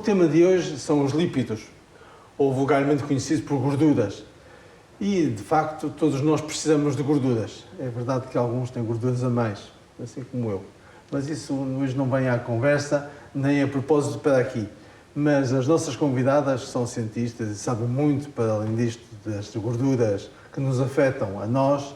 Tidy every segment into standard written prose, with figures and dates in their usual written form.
tema de hoje são os lípidos, ou vulgarmente conhecidos por gorduras. E, de facto, todos nós precisamos de gorduras. É verdade que alguns têm gorduras a mais, assim como eu. Mas isso hoje não vem à conversa, nem a propósito para aqui. Mas as nossas convidadas são cientistas e sabem muito, para além disto, das gorduras que nos afetam a nós.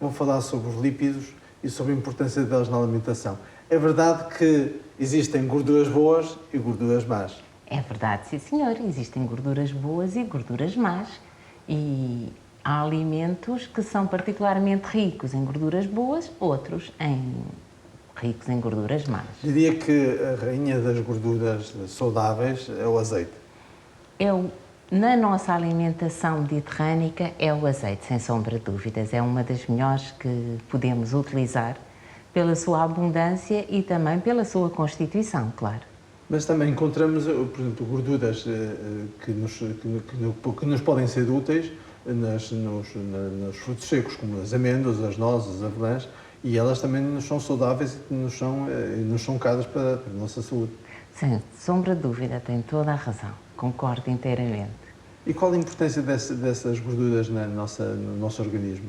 Vão falar sobre os lípidos e sobre a importância delas na alimentação. É verdade que existem gorduras boas e gorduras más. É verdade, sim senhor. Existem gorduras boas e gorduras más. E há alimentos que são particularmente ricos em gorduras boas, outros ricos em gorduras más. Diria que a rainha das gorduras saudáveis é o azeite. Na nossa alimentação mediterrânica é o azeite, sem sombra de dúvidas. É uma das melhores que podemos utilizar pela sua abundância e também pela sua constituição, claro. Mas também encontramos, por exemplo, gorduras que nos podem ser úteis nos frutos secos, como as amêndoas, as nozes, as avelãs, e elas também nos são saudáveis e nos são caras para a nossa saúde. Sem sombra de dúvida, tem toda a razão. Concordo inteiramente. E qual a importância dessas gorduras no nosso organismo?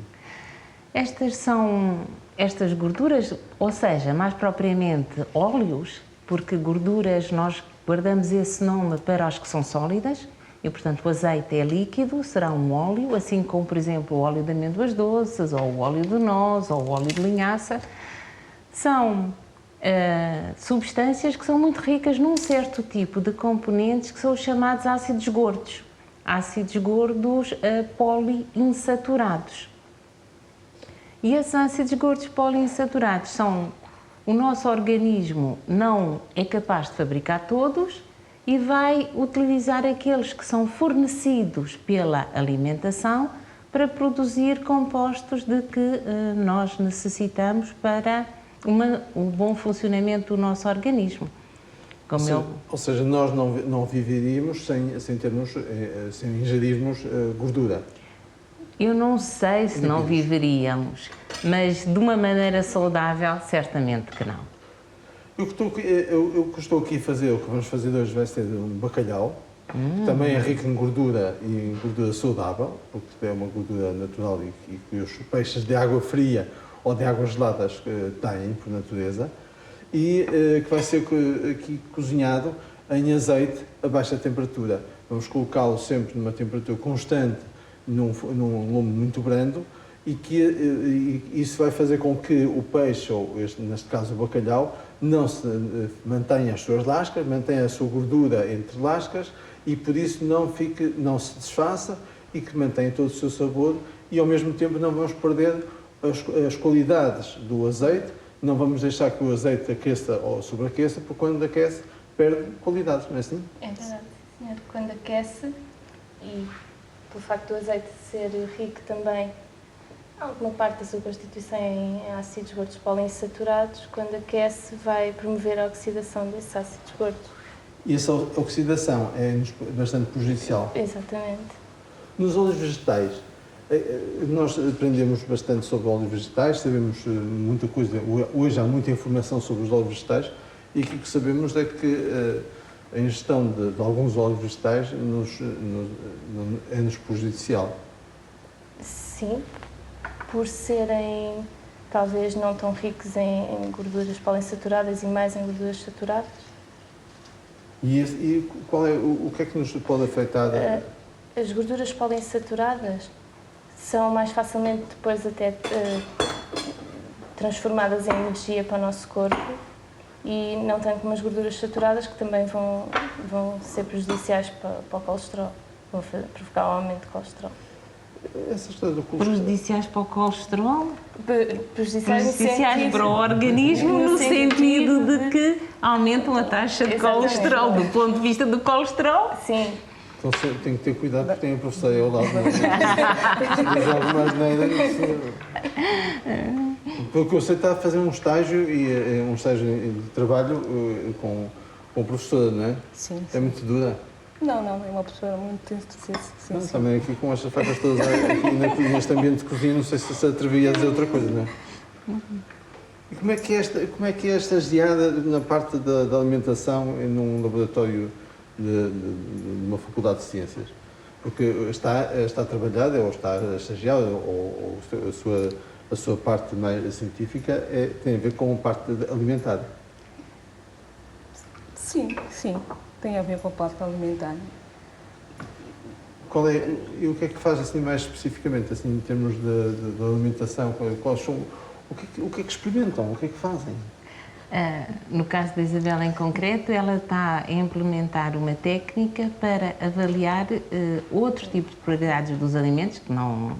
Estas gorduras, ou seja, mais propriamente óleos, porque gorduras nós guardamos esse nome para as que são sólidas, e portanto o azeite é líquido, será um óleo, assim como, por exemplo, o óleo de amêndoas doces, ou o óleo de noz, ou o óleo de linhaça. São substâncias que são muito ricas num certo tipo de componentes que são os chamados ácidos gordos. Ácidos gordos poliinsaturados. E esses ácidos gordos poliinsaturados o nosso organismo não é capaz de fabricar todos e vai utilizar aqueles que são fornecidos pela alimentação para produzir compostos de que nós necessitamos para o bom funcionamento do nosso organismo. Ou seja, nós não viveríamos sem ingerirmos gordura. Eu não sei se não viveríamos, mas de uma maneira saudável, certamente que não. O que estou aqui a fazer, o que vamos fazer hoje vai ser um bacalhau, que também é rico em gordura e em gordura saudável, porque é uma gordura natural e que os peixes de água fria ou de águas geladas têm, por natureza, e que vai ser aqui cozinhado em azeite a baixa temperatura. Vamos colocá-lo sempre numa temperatura constante, num lume muito brando, e que isso vai fazer com que o peixe, ou neste caso o bacalhau, não se mantenha as suas lascas, mantenha a sua gordura entre lascas e por isso não se desfaça e que mantenha todo o seu sabor e ao mesmo tempo não vamos perder as qualidades do azeite, não vamos deixar que o azeite aqueça ou sobreaqueça, porque quando aquece perde qualidades, não é assim? É verdade, senhor. Quando aquece, e pelo facto do azeite ser rico também, alguma parte da sua constituição em ácidos gordos poliinsaturados, quando aquece vai promover a oxidação desses ácidos gordos. E essa oxidação é bastante prejudicial. Exatamente. Nos óleos vegetais, nós aprendemos bastante sobre óleos vegetais, sabemos muita coisa, hoje há muita informação sobre os óleos vegetais e aquilo que sabemos é que a ingestão de alguns óleos vegetais é-nos prejudicial. Sim, por serem talvez não tão ricos em gorduras poliinsaturadas e mais em gorduras saturadas. E o que é que nos pode afetar? As gorduras poliinsaturadas são mais facilmente depois até transformadas em energia para o nosso corpo e não tanto como as gorduras saturadas, que também vão ser prejudiciais para o colesterol, vão provocar um aumento de colesterol. Essa história do colesterol. Prejudiciais para o colesterol? Prejudiciais para o organismo, no sentido de que aumentam a taxa de colesterol. Do ponto de vista do colesterol? Sim. Então tem que ter cuidado porque tem a professora aí ao lado. Se diz alguma asneira, porque você está a fazer um estágio de trabalho com o professor, não é? Sim. É muito dura. Não, é uma pessoa muito sim. Também aqui com estas facas todas aqui neste ambiente de cozinha, não sei se atrevia a dizer outra coisa, não é? E como é que é estagiada na parte da alimentação num laboratório de uma faculdade de ciências. Porque está trabalhada, ou está estagiada, ou a sua parte mais científica tem a ver com a parte alimentar. Sim, sim, tem a ver com a parte alimentar. E o que é que faz assim mais especificamente, assim, em termos de alimentação? Quais são, o que é que experimentam? O que é que fazem? No caso da Isabela em concreto, ela está a implementar uma técnica para avaliar outro tipo de propriedades dos alimentos que não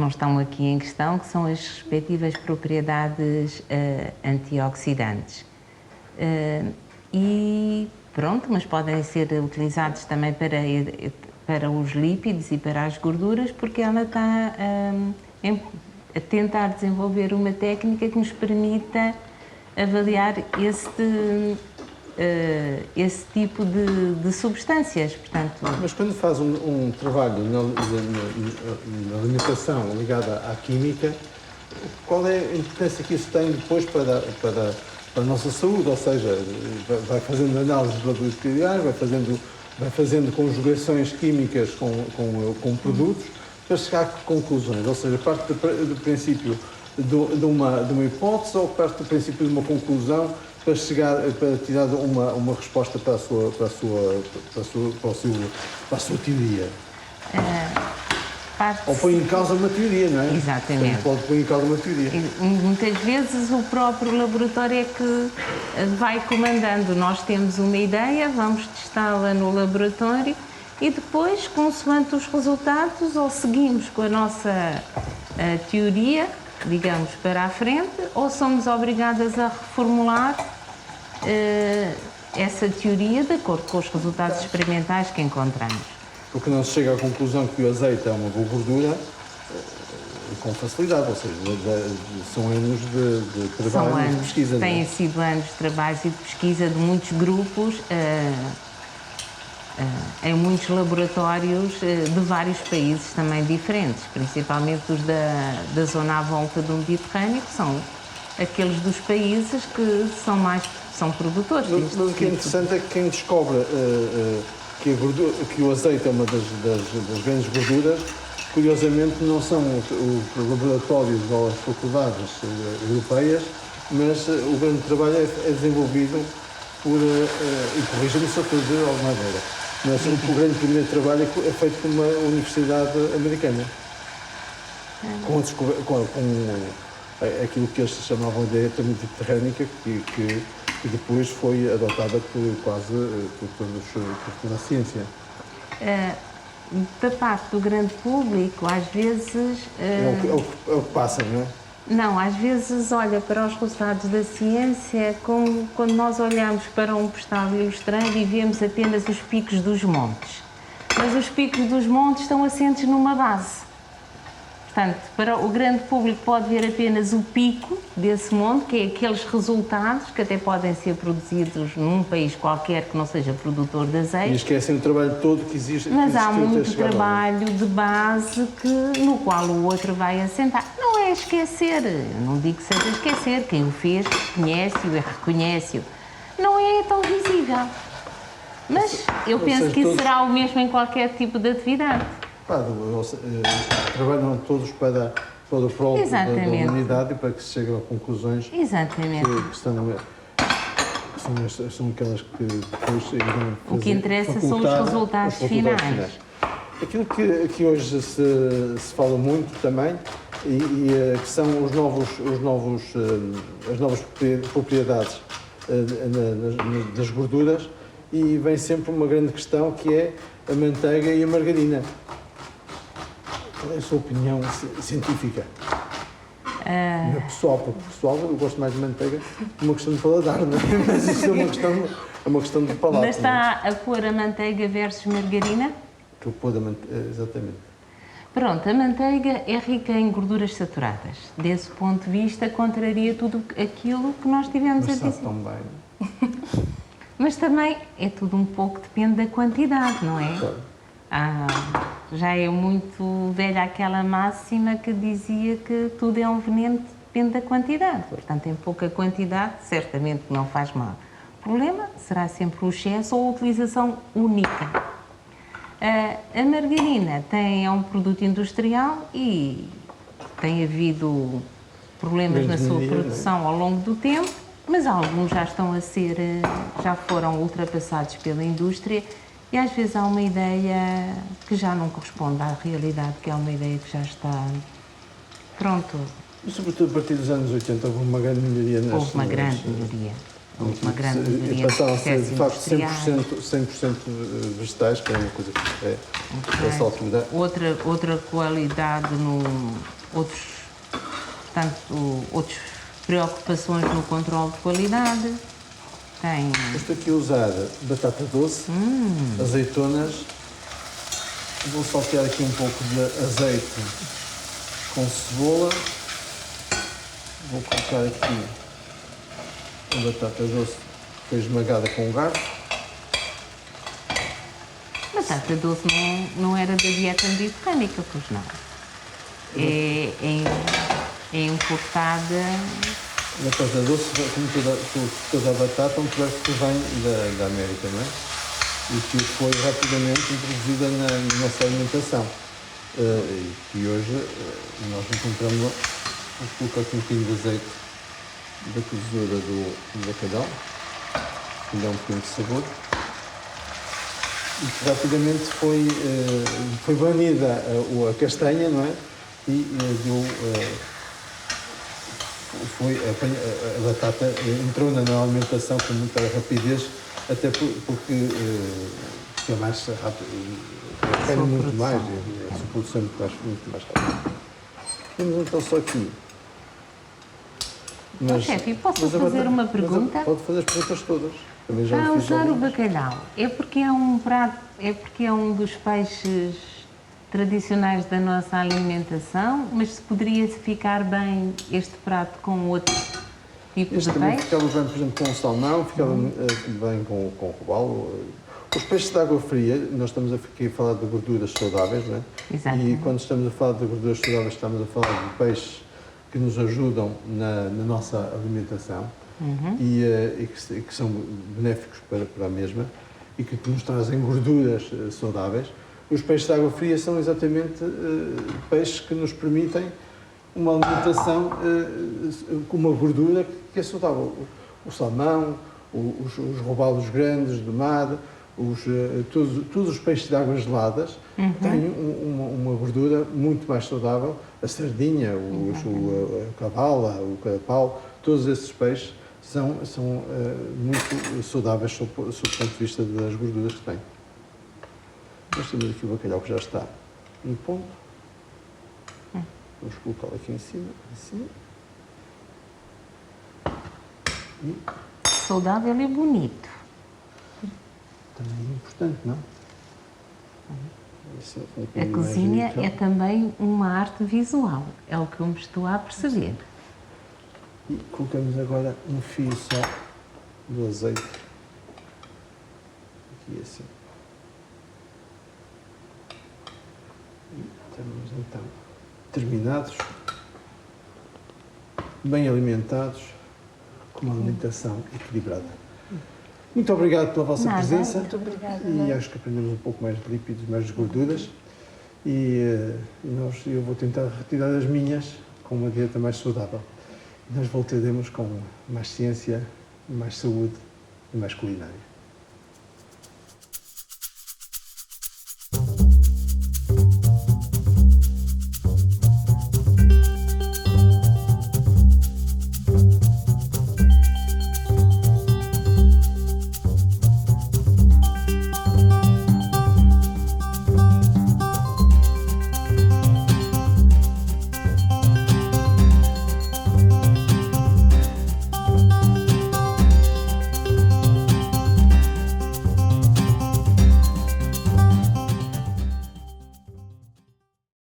estão aqui em questão, que são as respectivas propriedades antioxidantes. E pronto, mas podem ser utilizados também para os lípidos e para as gorduras, porque ela está a tentar desenvolver uma técnica que nos permita avaliar esse tipo de substâncias. Portanto, mas quando faz um trabalho na alimentação ligada à química, qual é a importância que isso tem depois para a nossa saúde? Ou seja, vai fazendo análises laboratoriais, vai fazendo conjugações químicas com produtos para chegar a conclusões. Ou seja, parte do princípio de uma hipótese ou parte do princípio de uma conclusão para tirar uma resposta para a sua teoria. Ou põe em causa uma teoria, não é? Exatamente. Pode pôr em causa uma teoria. Muitas vezes o próprio laboratório é que vai comandando. Nós temos uma ideia, vamos testá-la no laboratório e depois, consoante os resultados, ou seguimos com a nossa teoria, digamos, para a frente, ou somos obrigadas a reformular essa teoria de acordo com os resultados experimentais que encontramos. Porque não se chega à conclusão que o azeite é uma boa gordura com facilidade, ou seja, são anos de trabalho e de pesquisa. Têm sido anos de trabalho e de pesquisa de muitos grupos, em muitos laboratórios de vários países também diferentes, principalmente os da zona à volta do Mediterrâneo, que são aqueles dos países que são produtores. Mas o que é interessante é que quem descobre que o azeite é uma das grandes gorduras, curiosamente não são os laboratórios ou as faculdades europeias, mas o grande trabalho é desenvolvido e corrija-me se eu estou a dizer de alguma maneira, mas o grande primeiro trabalho é feito por uma universidade americana, com aquilo que eles chamavam de dieta mediterrânica, que depois foi adotada por toda a ciência. Da parte do grande público, às vezes... É o que passa, não é? Não, às vezes olha para os resultados da ciência como quando nós olhamos para um postal ilustrado e vemos apenas os picos dos montes. Mas os picos dos montes estão assentes numa base. Portanto, para o grande público pode ver apenas o pico desse monte, que é aqueles resultados que até podem ser produzidos num país qualquer que não seja produtor de azeite. E esquecem o trabalho todo que existe. Mas há muito trabalho de base no qual o outro vai assentar. Não é esquecer, eu não digo que seja esquecer, quem o fez conhece-o e reconhece-o. Não é tão visível. Mas eu penso que isso será o mesmo em qualquer tipo de atividade. Trabalham todos para o prol da humanidade e para que se chegue a conclusões. Exatamente. Que são aquelas que depois irão o que interessa são os resultados finais. Aquilo que hoje se fala muito também que são as novas propriedades das gorduras, e vem sempre uma grande questão que é a manteiga e a margarina. Qual é a sua opinião científica? Não é pessoal, porque pessoal eu gosto mais de manteiga, é uma questão de paladar, não é? Mas isso é uma questão de paladar. Mas está a pôr a manteiga versus margarina? Estou a pôr a manteiga, exatamente. Pronto, a manteiga é rica em gorduras saturadas. Desse ponto de vista, contraria tudo aquilo que nós tivemos a dizer. Mas sabe tão bem. Mas também é tudo um pouco, depende da quantidade, não é? Claro. Já é muito velha aquela máxima que dizia que tudo é um veneno, depende da quantidade. Portanto, em pouca quantidade, certamente não faz mal. problema, será sempre o excesso ou a utilização única. A margarina é um produto industrial e tem havido problemas na sua produção ao longo do tempo, mas alguns já foram ultrapassados pela indústria e às vezes há uma ideia que já não corresponde à realidade, que é uma ideia que já está pronto. E sobretudo a partir dos anos 80 houve uma grande melhoria nas... Houve uma grande melhoria. Houve uma grande melhoria nos passaram a ser, processos de facto, industriais. 100% vegetais, que é uma coisa que é, essa altura. Outra qualidade, outras preocupações no controle de qualidade. Estou aqui a usar batata doce, azeitonas, vou saltear aqui um pouco de azeite com cebola, vou colocar aqui a batata doce que foi esmagada com o garfo. Batata doce não era da dieta mediterrânica, pois não. É importada. A batata doce, como toda a batata, é um produto que vem da América, não é? E que foi rapidamente introduzida na nossa alimentação. E hoje nós encontramos, vou colocar aqui um bocadinho de azeite da cozedura do bacalhau, que lhe dá um bocadinho de sabor. E que rapidamente foi banida a castanha, não é? E a batata entrou na nossa alimentação com muita rapidez, até porque é mais rápido, rende muito mais, a sua produção é muito mais rápida. Temos então só aqui. Chefe, posso fazer uma pergunta? Pode fazer as perguntas todas. Também já A fiz usar o algumas. bacalhau, é porque é um prato, é porque é um dos peixes tradicionais da nossa alimentação, mas se poderia ficar bem este prato com outro tipo Este de também peixe? ficava bem, por exemplo, com o salmão, ficava bem com o robalo. Os peixes de água fria, nós estamos aqui a falar de gorduras saudáveis, não é? Exatamente. E quando estamos a falar de gorduras saudáveis, estamos a falar de peixes que nos ajudam na nossa alimentação e que são benéficos para a mesma e que nos trazem gorduras saudáveis. Os peixes de água fria são exatamente peixes que nos permitem uma alimentação com uma gordura que é saudável. O salmão, os robalos grandes do mar, todos os peixes de águas geladas têm uma gordura muito mais saudável. A sardinha, a cavala, o carapau, todos esses peixes são muito saudáveis sob o ponto de vista das gorduras que têm. Nós temos aqui o bacalhau que já está no ponto. Vamos colocá-lo aqui em cima, assim. E Saudável e bonito. também é importante, não? Assim, um A bocadinho mais cozinha rico. é também uma arte visual, é o que eu me estou a perceber. E colocamos agora um fio só do azeite. Aqui assim. E estamos então terminados, bem alimentados, com uma alimentação equilibrada. Muito obrigado pela vossa Nada. presença. Muito obrigada. E acho que aprendemos um pouco mais de lípidos, mais de gorduras. E eu vou tentar retirar as minhas com uma dieta mais saudável. Nós voltaremos com mais ciência, mais saúde e mais culinária.